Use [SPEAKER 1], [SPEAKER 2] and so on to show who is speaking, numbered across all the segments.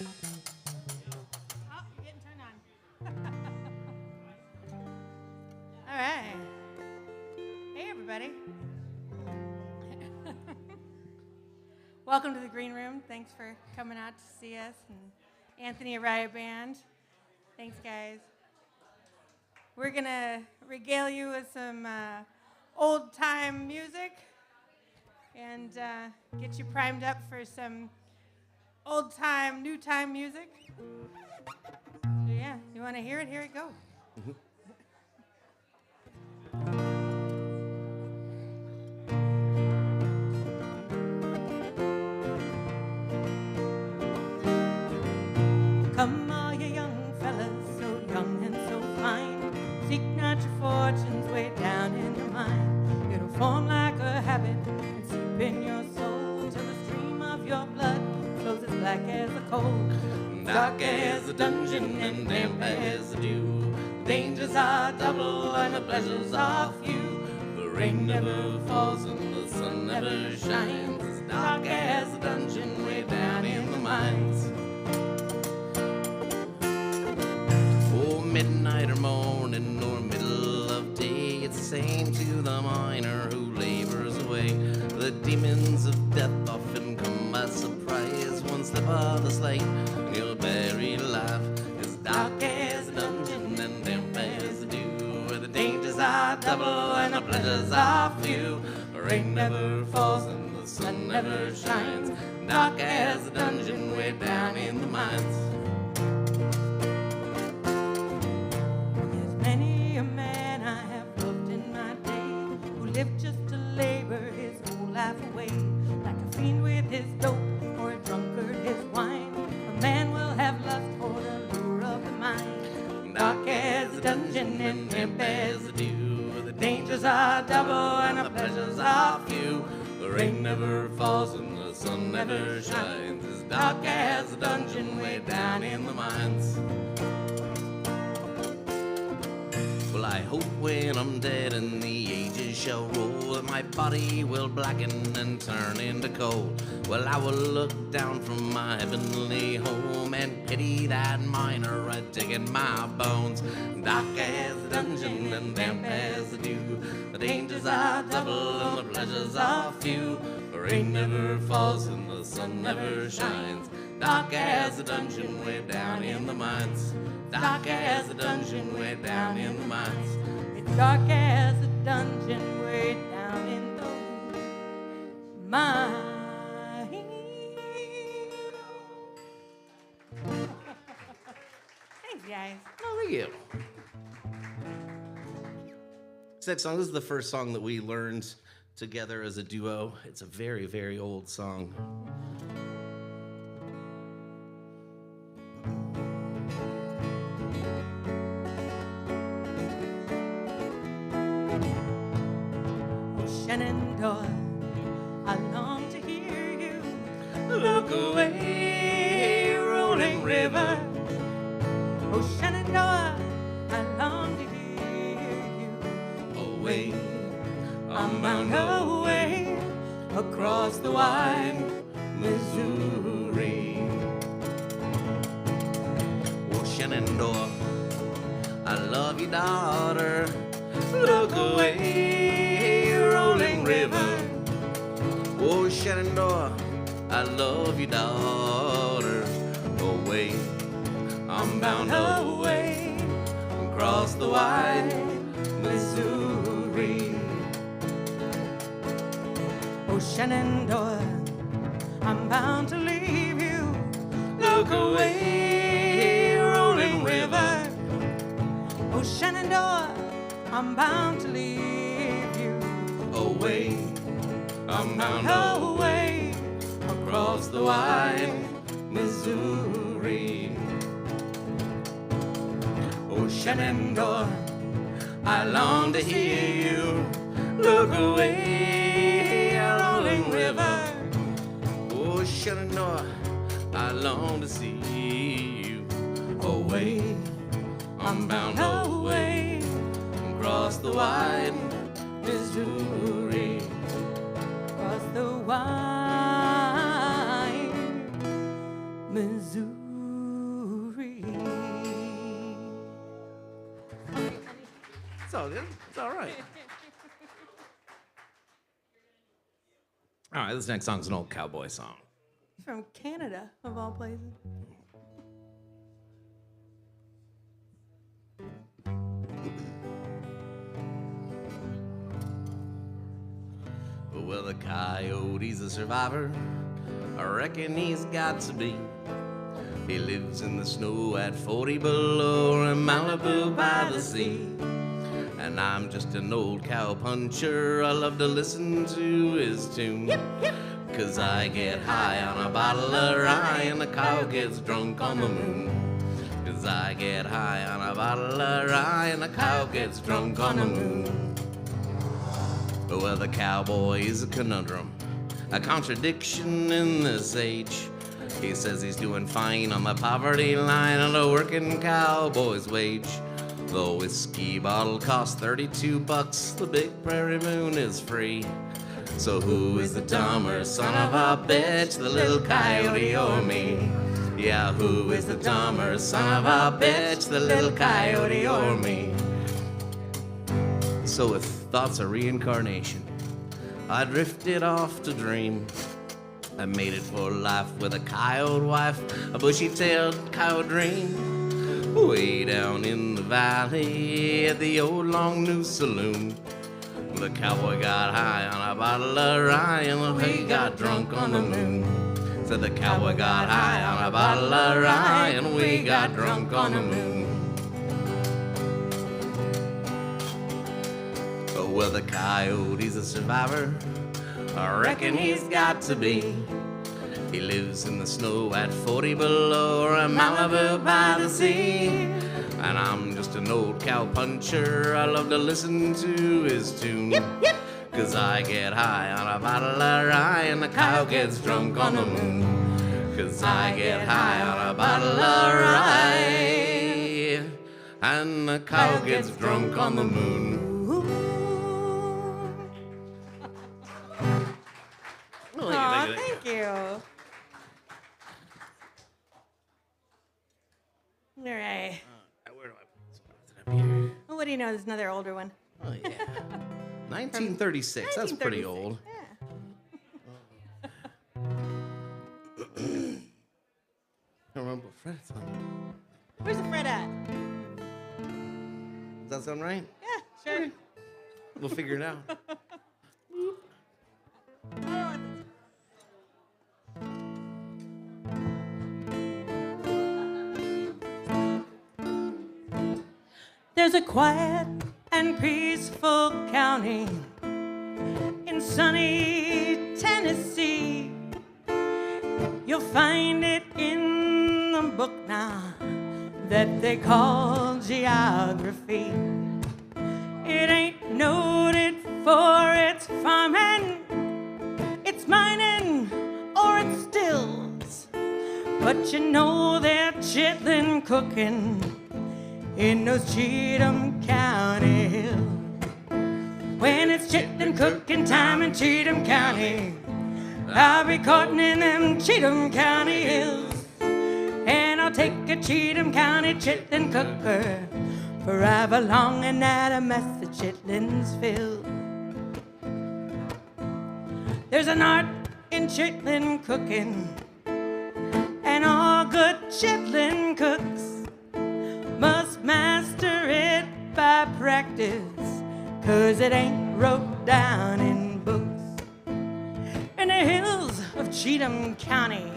[SPEAKER 1] Oh, you're getting turned on. All right. Hey, everybody. Welcome to the Green Room. Thanks for coming out to see us. And Anthony Arya Band. Thanks, guys. We're going to regale you with some old-time music and get you primed up for some old-time, new-time music. So, yeah, you want to hear it? Here it goes. Come all you young fellas, so young and so fine. Seek not your fortunes way down in your mind. It'll form like a habit and seep in your soul till the stream of your blood flows as black as a coal.
[SPEAKER 2] Dark as a dungeon and damp as the dew. The dangers are double and the pleasures are few. The rain never falls and the sun never shines. It's dark as a dungeon way down in the mines. Oh, midnight or morning or middle of day, it's the same to the miner who labors away. The demons of death often come by surprise. One step of the slate and you're buried alive. It's dark as a dungeon and damp as the dew, where the dangers are double and the pleasures are few. The rain never falls and the sun never shines. Dark as a dungeon way down in the mines.
[SPEAKER 1] Lived just to labor his whole life away, like a fiend with his dope or a drunkard his wine. A man will have lust for the lure of the mind.
[SPEAKER 2] Dark as a dungeon and damp as the dew, the dangers are double and the pleasures are few. The rain never falls and the sun never shines. It's dark as a dungeon way down in the mines. Well, I hope when I'm dead and the ages shall roll, that my body will blacken and turn into coal. Well, I will look down from my heavenly home and pity that miner right digging my bones. Dark as a dungeon and damp as the dew, the dangers are double and the pleasures are few. The rain never falls and the sun never shines. Dark as a dungeon way down in the mines. Dark as a dungeon way down in the mines.
[SPEAKER 1] It's dark as a dungeon way down in the mines. Thanks, guys.
[SPEAKER 2] Oh, thank you. That song, this is the first song that we learned together as a duo. It's a very, very old song.
[SPEAKER 1] Shenandoah, I long to hear you.
[SPEAKER 2] Look away, rolling river.
[SPEAKER 1] Oh, Shenandoah, I long to hear you.
[SPEAKER 2] Away, I'm bound away across the wide Missouri. Oh, Shenandoah, I love you, daughter. Look away, rolling river. Oh, Shenandoah, I love you, daughter. Away, I'm bound away across the wide Missouri.
[SPEAKER 1] Oh, Shenandoah, I'm bound to leave you.
[SPEAKER 2] Look away, rolling river.
[SPEAKER 1] Oh, Shenandoah, I'm bound to leave you.
[SPEAKER 2] Away, I'm bound away across the wide Missouri. Oh, Shenandoah, I long to hear you. Look away, rolling river. Oh, Shenandoah, I long to see you. Away, I'm bound away across the wide Missouri.
[SPEAKER 1] Across the wide Missouri.
[SPEAKER 2] It's all good. It's all right. All right, this next song's an old cowboy song.
[SPEAKER 1] From Canada, of all places.
[SPEAKER 2] Well, the coyote's a survivor. I reckon he's got to be. He lives in the snow at 40 below in Malibu by the sea. And I'm just an old cow puncher. I love to listen to his tune.
[SPEAKER 1] Yep, yep.
[SPEAKER 2] 'Cause I get high on a bottle of rye and the cow gets drunk on the moon. 'Cause I get high on a bottle of rye and the cow gets drunk on the moon. Well, the cowboy is a conundrum, a contradiction in this age. He says he's doing fine on the poverty line on a working cowboy's wage. The whiskey bottle costs $32, the big prairie moon is free. So who is the dumber son of a bitch, the little coyote or me? Yeah, who is the dumber son of a bitch, the little coyote or me? So with thoughts of reincarnation, I drifted off to dream. I made it for life with a coyote wife, a bushy-tailed coyote dream. Way down in the valley at the old Long New Saloon, the cowboy got high on a bottle of rye and we got drunk on the moon. Said the cowboy got high on a bottle of rye and we got drunk on the moon. Oh, well, the coyote's a survivor. I reckon he's got to be. He lives in the snow at 40 below or in Malibu by the sea. And I'm just an old cow puncher. I love to listen to his tune.
[SPEAKER 1] Yep, yep.
[SPEAKER 2] 'Cause I get high on a bottle of rye and the cow gets drunk on the moon. 'Cause I get high on a bottle of rye and the cow gets drunk on the moon.
[SPEAKER 1] Aw, thank you. All right.
[SPEAKER 2] Where do I put it up here?
[SPEAKER 1] Well, what do you know? There's another older one.
[SPEAKER 2] Oh, yeah. 1936. That's pretty old.
[SPEAKER 1] Yeah.
[SPEAKER 2] I don't remember what fret it's on.
[SPEAKER 1] Where's the fret at?
[SPEAKER 2] Does that sound right?
[SPEAKER 1] Yeah, sure.
[SPEAKER 2] We'll figure it out.
[SPEAKER 1] There's a quiet and peaceful county in sunny Tennessee. You'll find it in the book now that they call geography. It ain't noted for its farming, its mining, or its stills. But you know they're chitlin' cooking in those Cheatham County hills. When it's chitlin' cooking time in Cheatham County, I'll be courting in them Cheatham County hills. And I'll take a Cheatham County chitlin' cooker forever long and that a mess of chitlins fill. There's an art in chitlin' cooking, and all good chitlin' cooks must master it by practice, 'cause it ain't wrote down in books. In the hills of Cheatham County,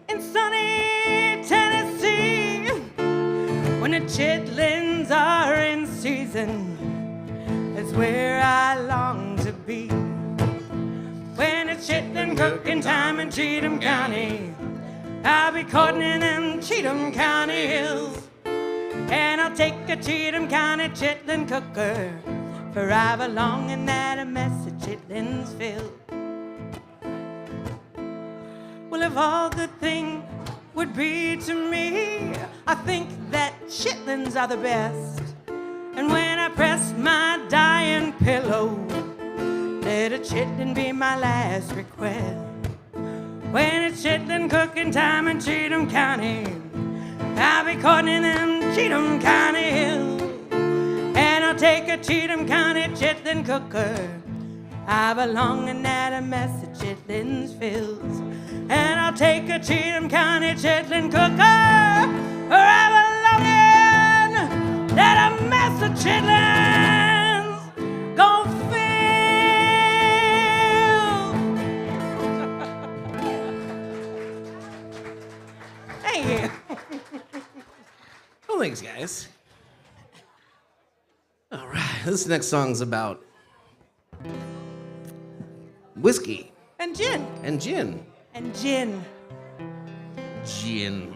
[SPEAKER 1] in sunny Tennessee, when the chitlins are in season, it's where I long to be. When it's chitlin' cooking time in Cheatham County, I'll be courting in them Cheatham County hills. And I'll take a Cheatham County chitlin' cooker forever long and that a mess of chitlins fill. Well, if all good thing would be to me, I think that chitlins are the best. And when I press my dying pillow, let a chitlin be my last request. When it's chitlin' cooking time in Cheatham County, I'll be courting in them Cheatham County hills. And I'll take a Cheatham County chitlin cooker. I belong in that a mess of chitlins fills. And I'll take a Cheatham County chitlin cooker, or I belong in that a mess of chitlins gon' fill. Thank you.
[SPEAKER 2] Well, thanks, guys. All right, this next song's about whiskey
[SPEAKER 1] And gin.
[SPEAKER 2] and gin.
[SPEAKER 1] And gin.
[SPEAKER 2] Gin.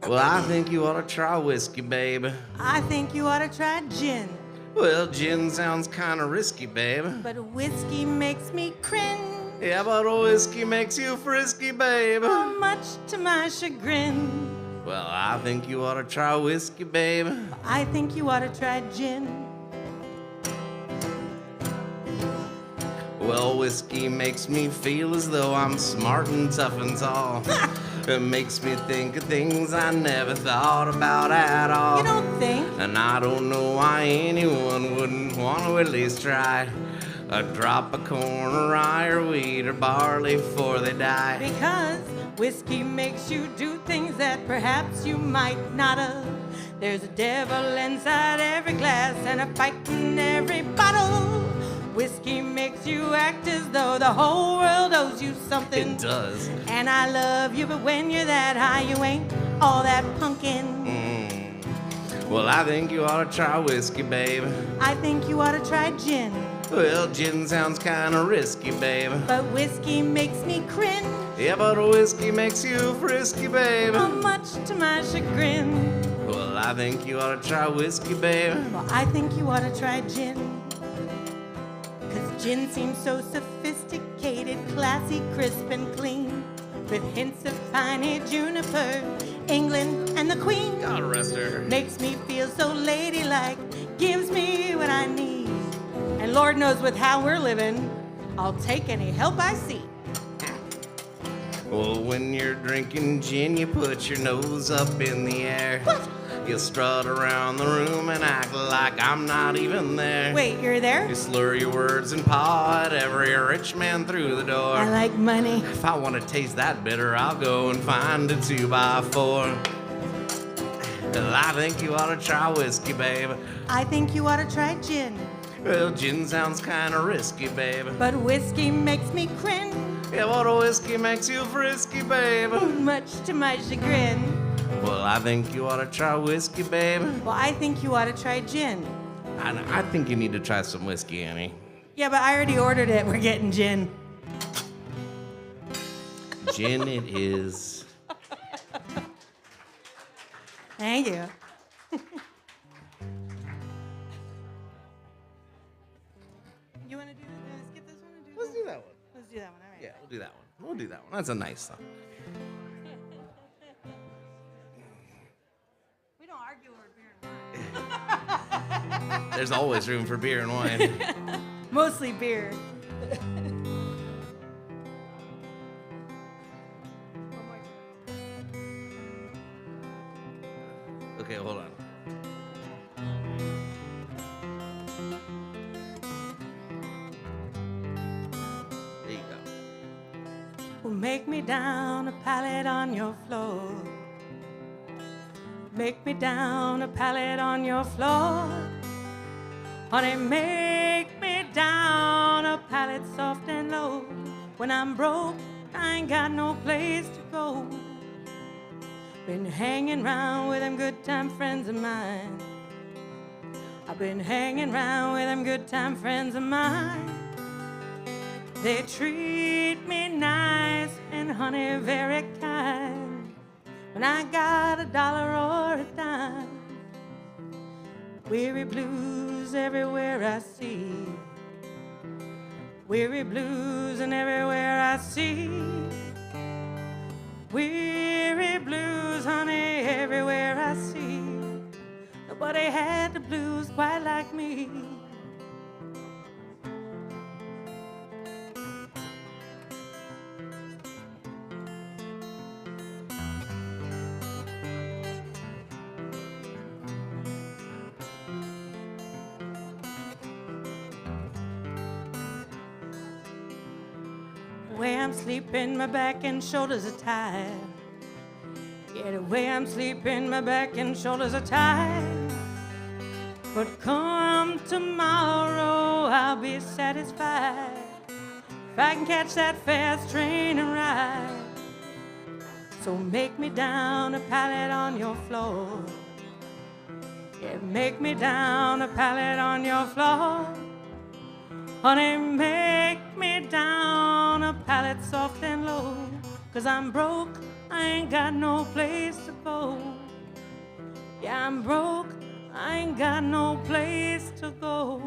[SPEAKER 2] Well, I think you ought to try whiskey, babe.
[SPEAKER 1] I think you ought to try gin.
[SPEAKER 2] Well, gin sounds kind of risky, babe.
[SPEAKER 1] But whiskey makes me cringe.
[SPEAKER 2] Yeah, but whiskey makes you frisky, babe.
[SPEAKER 1] Much to my chagrin.
[SPEAKER 2] Well, I think you ought to try whiskey, babe.
[SPEAKER 1] I think you ought to try gin.
[SPEAKER 2] Well, whiskey makes me feel as though I'm smart and tough and tall. It makes me think of things I never thought about at all.
[SPEAKER 1] You don't think?
[SPEAKER 2] And I don't know why anyone wouldn't want to at least try a drop of corn or rye or wheat or barley before they die.
[SPEAKER 1] Because whiskey makes you do things that perhaps you might not have. There's a devil inside every glass and a fight in every bottle. Whiskey makes you act as though the whole world owes you something.
[SPEAKER 2] It does.
[SPEAKER 1] And I love you, but when you're that high, you ain't all that punkin'.
[SPEAKER 2] Well, I think you ought to try whiskey, babe.
[SPEAKER 1] I think you ought to try gin.
[SPEAKER 2] Well, gin sounds kind of risky, babe.
[SPEAKER 1] But whiskey makes me cringe.
[SPEAKER 2] Yeah, but whiskey makes you frisky, babe.
[SPEAKER 1] Much to my chagrin.
[SPEAKER 2] Well, I think you ought to try whiskey, babe.
[SPEAKER 1] Well, I think you ought to try gin. 'Cause gin seems so sophisticated, classy, crisp, and clean. With hints of piney juniper, England, and the Queen.
[SPEAKER 2] God rest her.
[SPEAKER 1] Makes me feel so ladylike, gives me what I need. And Lord knows with how we're living, I'll take any help I see.
[SPEAKER 2] Well, when you're drinking gin, you put your nose up in the air.
[SPEAKER 1] What?
[SPEAKER 2] You strut around the room and act like I'm not even there.
[SPEAKER 1] Wait, you're there?
[SPEAKER 2] You slur your words and paw at every rich man through the door.
[SPEAKER 1] I like money.
[SPEAKER 2] If I want to taste that bitter, I'll go and find a 2x4. Well, I think you ought to try whiskey, babe.
[SPEAKER 1] I think you ought to try gin.
[SPEAKER 2] Well, gin sounds kind of risky, babe.
[SPEAKER 1] But whiskey makes me cringe.
[SPEAKER 2] Yeah, but whiskey makes you frisky, babe.
[SPEAKER 1] Much to my chagrin.
[SPEAKER 2] Well, I think you ought to try whiskey, babe.
[SPEAKER 1] Well, I think you ought to try gin.
[SPEAKER 2] I think you need to try some whiskey, Annie.
[SPEAKER 1] Yeah, but I already ordered it. We're getting gin.
[SPEAKER 2] Gin it is.
[SPEAKER 1] Thank you. You want to skip this one? Or
[SPEAKER 2] Let's do that one.
[SPEAKER 1] Let's do that one. All right.
[SPEAKER 2] Yeah, we'll do that one. We'll do that one. That's a nice song.
[SPEAKER 1] We don't argue over beer and wine.
[SPEAKER 2] There's always room for beer and wine.
[SPEAKER 1] Mostly beer.
[SPEAKER 2] Okay, hold on. There you go.
[SPEAKER 1] Well, make me down a pallet on your floor. Make me down a pallet on your floor. Honey, make me down a pallet soft and low. When I'm broke, I ain't got no place to go. Been hanging round with them good time friends of mine. I've been hanging round with them good time friends of mine. They treat me nice and honey, very kind. When I got $1 or a dime, weary blues everywhere I see. Weary blues and everywhere I see. Weary blues, honey, everywhere I see. Nobody had the blues quite like me. way I'm sleeping, my back and shoulders are tired. Yeah, the way I'm sleeping, my back and shoulders are tired. But come tomorrow, I'll be satisfied if I can catch that fast train and ride. So make me down a pallet on your floor. Yeah, make me down a pallet on your floor. Honey, make me down a pallet soft and low. 'Cause I'm broke, I ain't got no place to go. Yeah, I'm broke, I ain't got no place to go.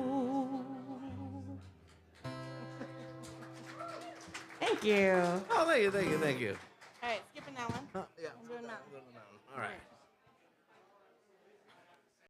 [SPEAKER 1] Thank you.
[SPEAKER 2] Oh, thank you, thank you, thank you.